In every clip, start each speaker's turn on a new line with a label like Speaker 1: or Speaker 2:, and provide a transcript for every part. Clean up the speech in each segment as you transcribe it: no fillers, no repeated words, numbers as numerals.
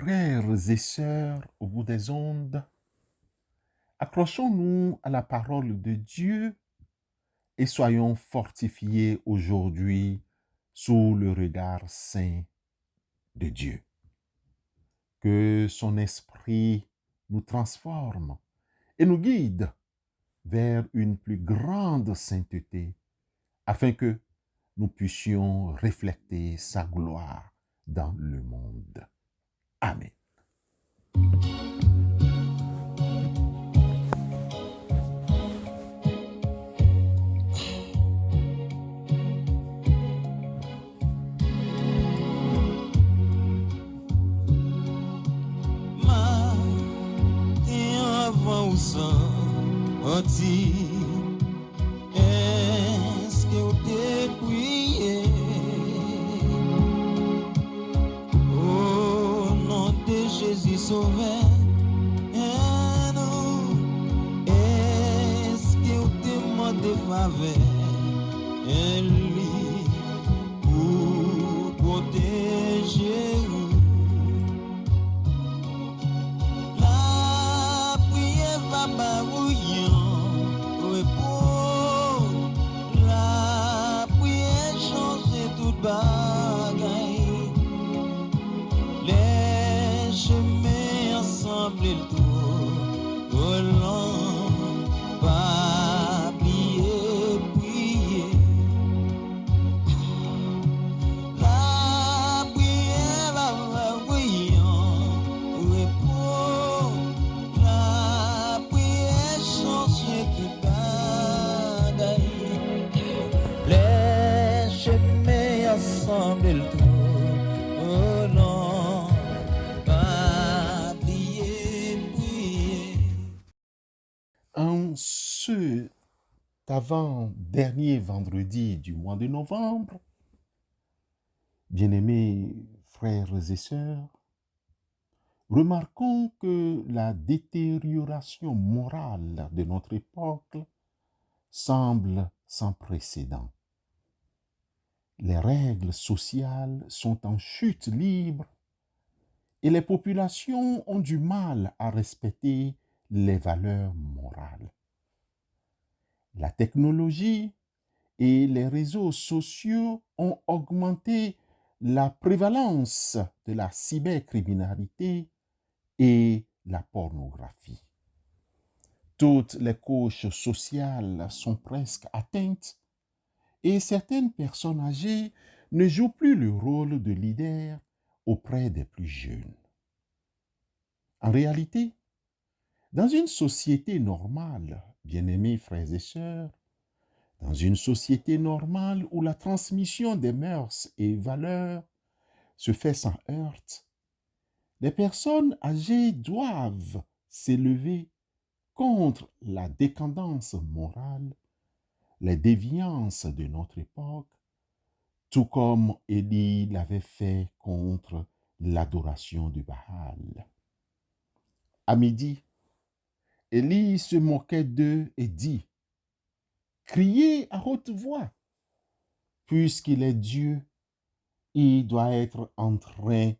Speaker 1: Frères et sœurs au bout des ondes, accrochons-nous à la parole de Dieu et soyons fortifiés aujourd'hui sous le regard saint de Dieu. Que son esprit nous transforme et nous guide vers une plus grande sainteté afin que nous puissions refléter sa gloire dans le monde. Amen.
Speaker 2: Est-ce que vous t'es prié au nom de Jésus sauveur? Est-ce que vous demandez faveur lui pour protéger vous? La prière va barouiller repos. La prière change toute bagaille. Les chemins ensemble et tout volant. Pas oublier prier. La prière va barouiller repos. La prière change toute bagaille. Les chemins ensemble et tout volant. Pas oublier prier.
Speaker 1: En ce avant-dernier vendredi du mois de novembre, bien-aimés frères et sœurs, remarquons que la détérioration morale de notre époque semble sans précédent. Les règles sociales sont en chute libre et les populations ont du mal à respecter les valeurs morales. La technologie et les réseaux sociaux ont augmenté la prévalence de la cybercriminalité et la pornographie. Toutes les couches sociales sont presque atteintes et certaines personnes âgées ne jouent plus le rôle de leader auprès des plus jeunes. En réalité, dans une société normale, bien-aimés frères et sœurs, dans une société normale où la transmission des mœurs et valeurs se fait sans heurts, les personnes âgées doivent s'élever contre la décadence morale, les déviances de notre époque, tout comme Élie l'avait fait contre l'adoration du Baal. À midi, Élie se moquait d'eux et dit: « Criez à haute voix, puisqu'il est Dieu, il doit être en train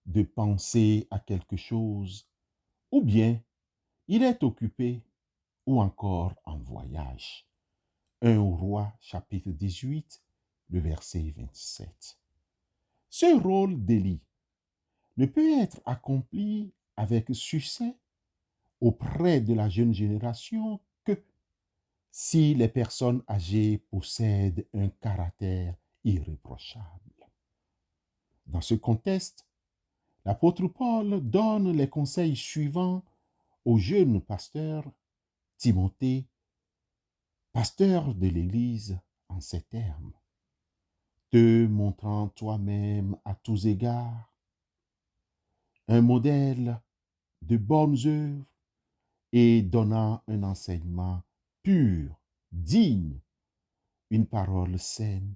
Speaker 1: de penser à quelque chose, ou bien il est occupé, ou encore en voyage. » 1 Roi, chapitre 18, le verset 27. Ce rôle d'Élie ne peut être accompli avec succès auprès de la jeune génération que si les personnes âgées possèdent un caractère irréprochable. Dans ce contexte, l'apôtre Paul donne les conseils suivants au jeune pasteur Timothée, pasteur de l'Église, en ces termes: te montrant toi-même à tous égards un modèle de bonnes œuvres et donnant un enseignement pur, digne, une parole saine,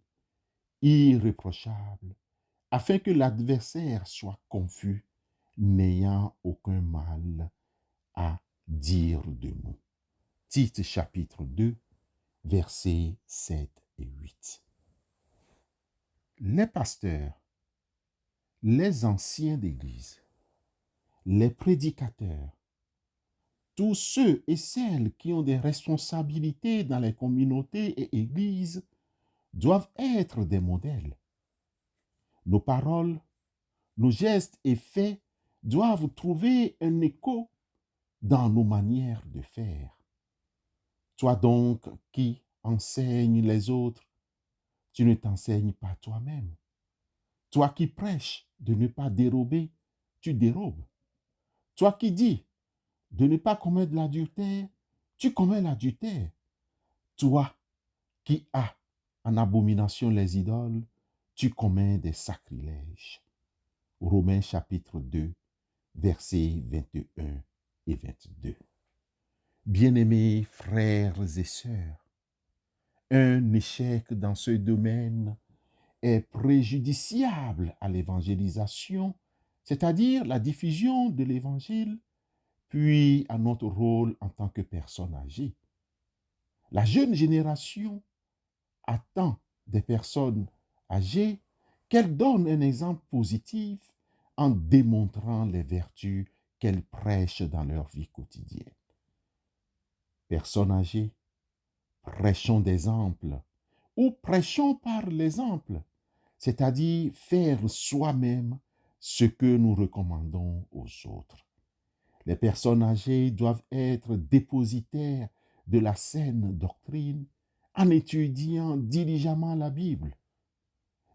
Speaker 1: irréprochable, afin que l'adversaire soit confus, n'ayant aucun mal à dire de nous. Tite chapitre 2, versets 7 et 8. Les pasteurs, les anciens d'église les prédicateurs, tous ceux et celles qui ont des responsabilités dans les communautés et églises doivent être des modèles. Nos paroles, nos gestes et faits doivent trouver un écho dans nos manières de faire. Toi donc qui enseignes les autres, tu ne t'enseignes pas toi-même. Toi qui prêches de ne pas dérober, tu dérobes. Toi qui dis de ne pas commettre l'adultère, tu commets l'adultère. Toi qui as en abomination les idoles, tu commets des sacrilèges. Romains chapitre 2, versets 21 et 22. Bien-aimés frères et sœurs, un échec dans ce domaine est préjudiciable à l'évangélisation, c'est-à-dire la diffusion de l'évangile, puis à notre rôle en tant que personne âgée. La jeune génération attend des personnes âgées qu'elles donnent un exemple positif en démontrant les vertus qu'elles prêchent dans leur vie quotidienne. Personnes âgées, prêchons d'exemple ou prêchons par l'exemple, c'est-à-dire faire soi-même ce que nous recommandons aux autres. Les personnes âgées doivent être dépositaires de la saine doctrine en étudiant diligemment la Bible.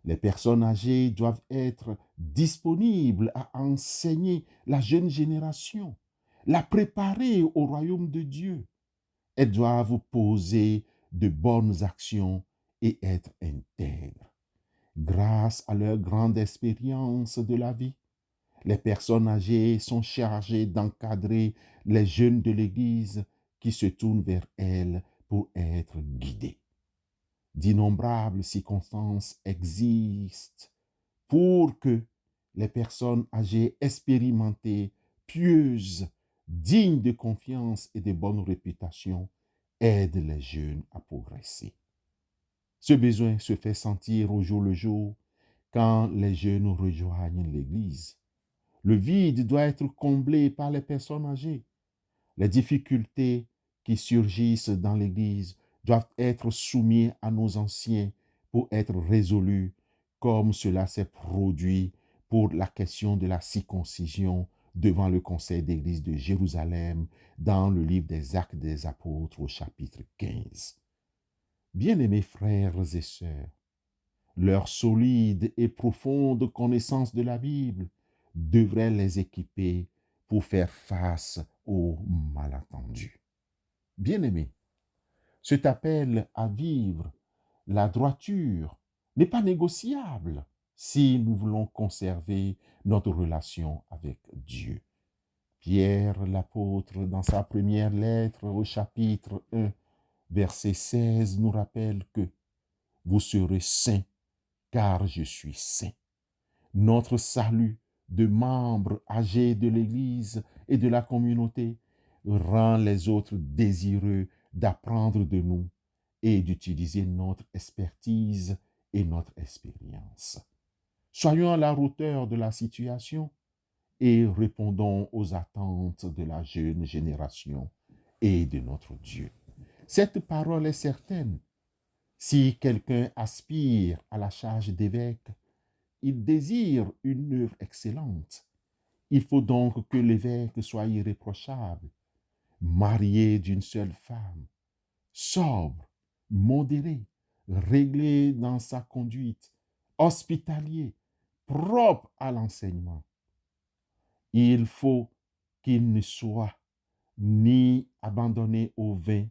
Speaker 1: Les personnes âgées doivent être disponibles à enseigner la jeune génération, la préparer au royaume de Dieu. Elles doivent poser de bonnes actions et être intègres. Grâce à leur grande expérience de la vie, les personnes âgées sont chargées d'encadrer les jeunes de l'Église qui se tournent vers elles pour être guidés. D'innombrables circonstances existent pour que les personnes âgées expérimentées, pieuses, dignes de confiance et de bonne réputation aident les jeunes à progresser. Ce besoin se fait sentir au jour le jour quand les jeunes rejoignent l'Église. Le vide doit être comblé par les personnes âgées. Les difficultés qui surgissent dans l'Église doivent être soumises à nos anciens pour être résolues, comme cela s'est produit pour la question de la circoncision devant le conseil d'église de Jérusalem dans le livre des Actes des Apôtres au chapitre 15. Bien-aimés frères et sœurs, leur solide et profonde connaissance de la Bible devrait les équiper pour faire face aux malentendus. Bien-aimés, cet appel à vivre la droiture n'est pas négociable si nous voulons conserver notre relation avec Dieu. Pierre l'apôtre, dans sa première lettre au chapitre 1, verset 16, nous rappelle que vous serez saints car je suis saint. Notre salut de membres âgés de l'Église et de la communauté rend les autres désireux d'apprendre de nous et d'utiliser notre expertise et notre expérience. Soyons à la hauteur de la situation et répondons aux attentes de la jeune génération et de notre Dieu. Cette parole est certaine. Si quelqu'un aspire à la charge d'évêque, il désire une œuvre excellente. Il faut donc que l'évêque soit irréprochable, marié d'une seule femme, sobre, modéré, réglé dans sa conduite, hospitalier, propre à l'enseignement. Il faut qu'il ne soit ni abandonné au vin,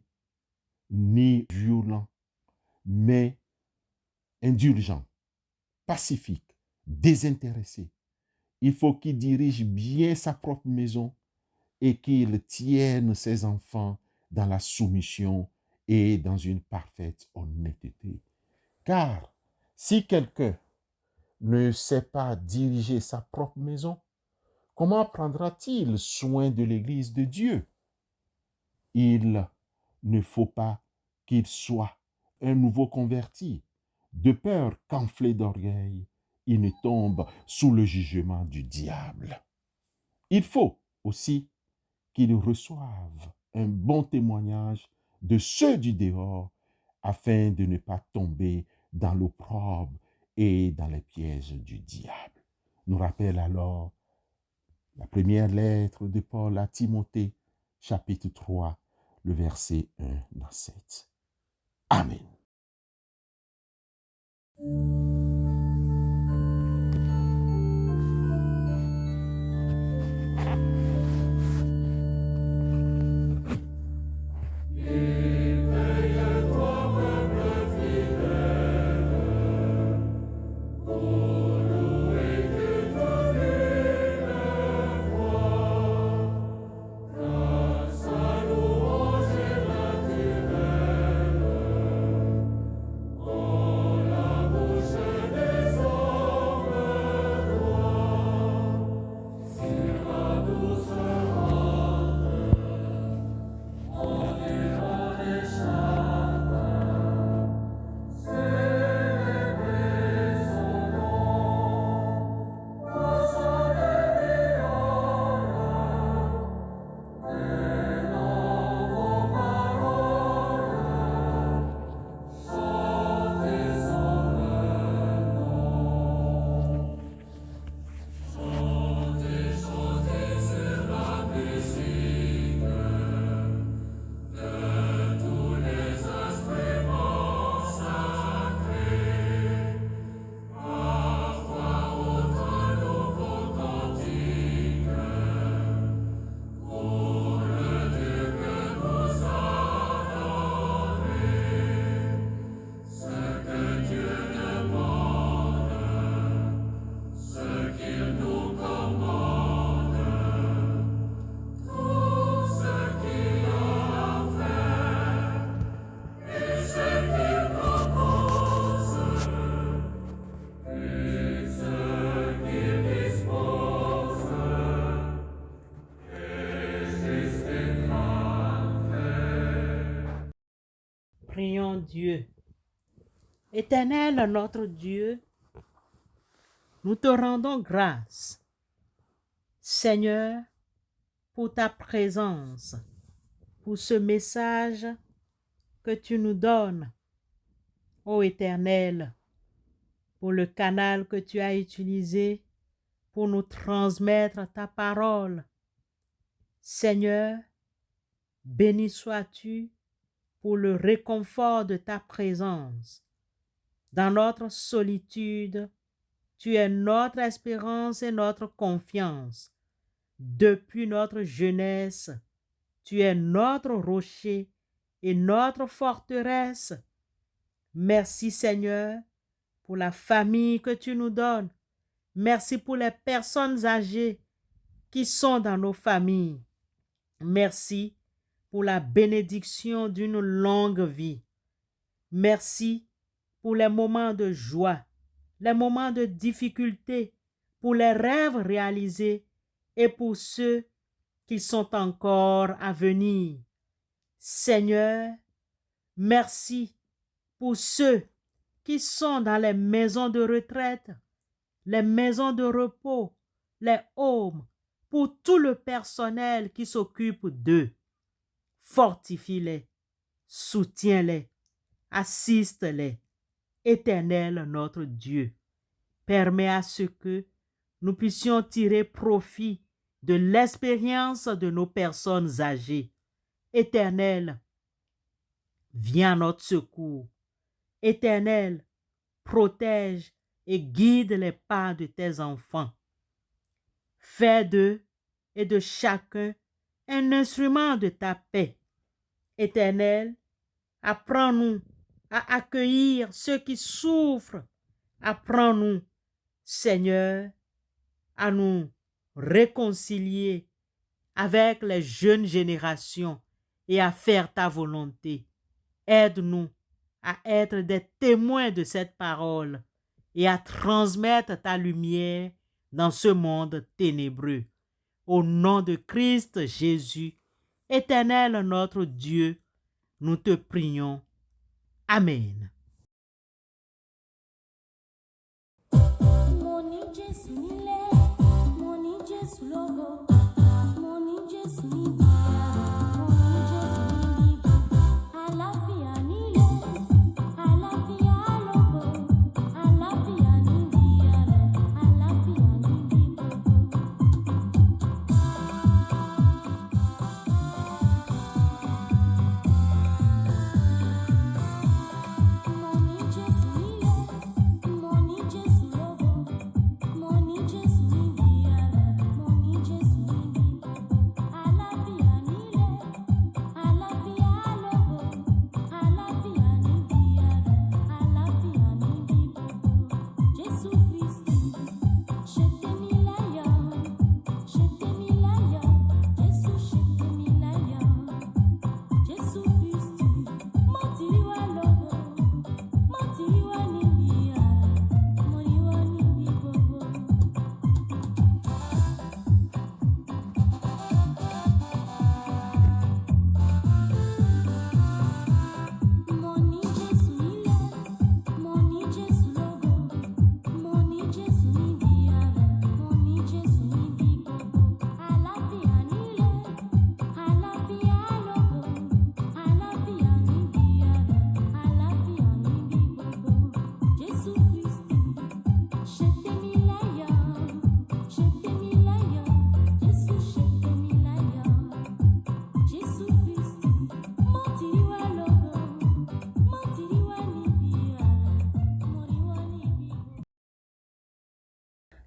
Speaker 1: ni violent, mais indulgent, pacifique, désintéressé. Il faut qu'il dirige bien sa propre maison et qu'il tienne ses enfants dans la soumission et dans une parfaite honnêteté. Car si quelqu'un ne sait pas diriger sa propre maison, comment prendra-t-il soin de l'Église de Dieu? Il ne faut pas qu'il soit un nouveau converti, de peur qu'enflé d'orgueil, il ne tombe sous le jugement du diable. Il faut aussi qu'ils reçoivent un bon témoignage de ceux du dehors afin de ne pas tomber dans l'opprobre et dans les pièges du diable. Nous rappelle alors la première lettre de Paul à Timothée, chapitre 3, le verset 1 à 7. Amen.
Speaker 3: Prions Dieu. Éternel notre Dieu, nous te rendons grâce, Seigneur, pour ta présence, pour ce message que tu nous donnes, ô Éternel, pour le canal que tu as utilisé pour nous transmettre ta parole. Seigneur, béni sois-tu pour le réconfort de ta présence. Dans notre solitude, tu es notre espérance et notre confiance. Depuis notre jeunesse, tu es notre rocher et notre forteresse. Merci Seigneur pour la famille que tu nous donnes. Merci pour les personnes âgées qui sont dans nos familles. Merci pour la bénédiction d'une longue vie. Merci pour les moments de joie, les moments de difficulté, pour les rêves réalisés et pour ceux qui sont encore à venir. Seigneur, merci pour ceux qui sont dans les maisons de retraite, les maisons de repos, les homes, pour tout le personnel qui s'occupe d'eux. Fortifie-les, soutiens-les, assiste-les. Éternel notre Dieu, permets à ce que nous puissions tirer profit de l'expérience de nos personnes âgées. Éternel, viens à notre secours. Éternel, protège et guide les pas de tes enfants. Fais d'eux et de chacun un instrument de ta paix. Éternel, apprends-nous à accueillir ceux qui souffrent. Apprends-nous, Seigneur, à nous réconcilier avec les jeunes générations et à faire ta volonté. Aide-nous à être des témoins de cette parole et à transmettre ta lumière dans ce monde ténébreux. Au nom de Christ Jésus, Éternel notre Dieu, nous te prions. Amen.
Speaker 4: Mo ní Jésù nílé, mo ní Jésù lógo.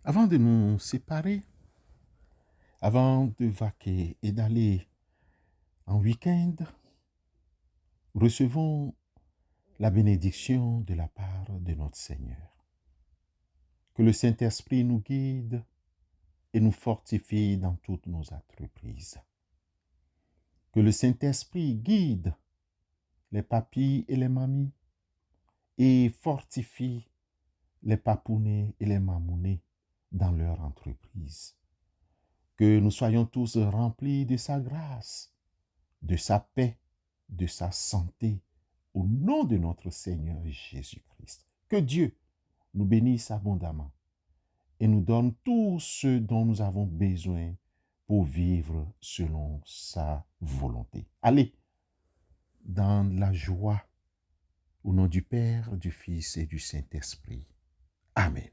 Speaker 1: Avant de nous séparer, avant de vaquer et d'aller en week-end, recevons la bénédiction de la part de notre Seigneur. Que le Saint-Esprit nous guide et nous fortifie dans toutes nos entreprises. Que le Saint-Esprit guide les papis et les mamies et fortifie les papounets et les mamounets dans leur entreprise. Que nous soyons tous remplis de sa grâce, de sa paix, de sa santé, au nom de notre Seigneur Jésus-Christ. Que Dieu nous bénisse abondamment et nous donne tout ce dont nous avons besoin pour vivre selon sa volonté. Allez, dans la joie, au nom du Père, du Fils et du Saint-Esprit. Amen.